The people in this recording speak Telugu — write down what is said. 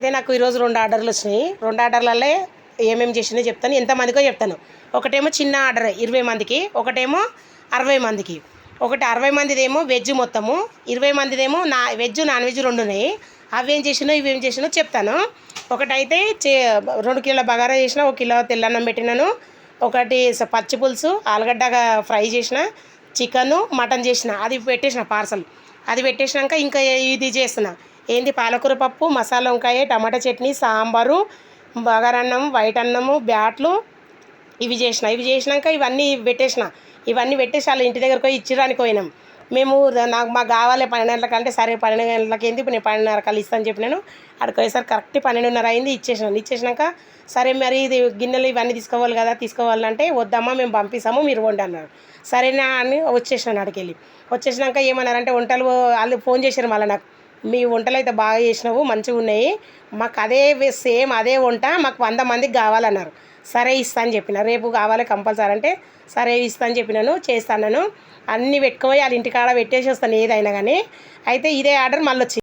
అదే నాకు ఈరోజు 2 ఆర్డర్లు వచ్చినాయి. 2 ఆర్డర్లలో ఏమేమి చేసినాయో చెప్తాను, ఎంతమందికో చెప్తాను. ఒకటేమో చిన్న ఆర్డర్ 20 మందికి, ఒకటేమో 60 మందికి. ఒకటి 60 మందిదేమో వెజ్ మొత్తము, 20 మందిదేమో వెజ్ నాన్ వెజ్ 2 ఉన్నాయి. అవేం చేసినో ఇవేం చేసినో చెప్తాను. ఒకటైతే 2 కిలోల బగారా చేసిన, 1 కిలో తెల్లన్నం పెట్టినాను, ఒకటి పచ్చి పులుసు ఆలుగడ్డ ఫ్రై చేసిన, చికెను మటన్ చేసిన, అది పెట్టేసిన పార్సల్. అది పెట్టేసినాక ఇంకా ఇది చేస్తున్నా, ఏంది పాలకూర పప్పు, మసాలా వంకాయ, టమాటా చట్నీ, సాంబారు, బగారన్నం, వైట్ అన్నము, బ్యాట్లు ఇవి చేసినాక ఇవన్నీ పెట్టేసిన. ఇవన్నీ పెట్టేసి వాళ్ళ ఇంటి దగ్గరకు పోయి ఇచ్చిరానికి పోయినాం మేము. మాకు కావాలి 12 గంటలకు అంటే, సరే 12 గంటలకి ఏంది ఇప్పుడు నేను 12:30 కల్లా ఇస్తాను చెప్పినాను. అక్కడికి పోయేసరికి కరెక్ట్ 12:30 అయింది. ఇచ్చేసినాక సరే మరి ఇది గిన్నెలు ఇవన్నీ తీసుకోవాలి కదా, తీసుకోవాలంటే వద్దమ్మా మేము పంపిస్తాము మీరు వండి అన్నారు. సరేనా అని వచ్చేసినాను. అక్కడికి వచ్చేసినాక ఏమన్నారంటే వంటలు వాళ్ళు ఫోన్ చేశారు మళ్ళీ నాకు, మీ వంటలు అయితే బాగా చేసినావు, మంచిగా ఉన్నాయి, మాకు అదే సేమ్ అదే వంట మాకు 100 మందికి కావాలన్నారు. సరే ఇస్తా అని చెప్పిన, రేపు కావాలి కంపల్సరీ అంటే సరే ఇస్తా అని చెప్పినాను. చేస్తాను, అన్నీ పెట్టుకుపోయి వాళ్ళ ఇంటికాడ పెట్టేసి వస్తాను ఏదైనా కానీ. అయితే ఇదే ఆర్డర్ మళ్ళీ వచ్చింది.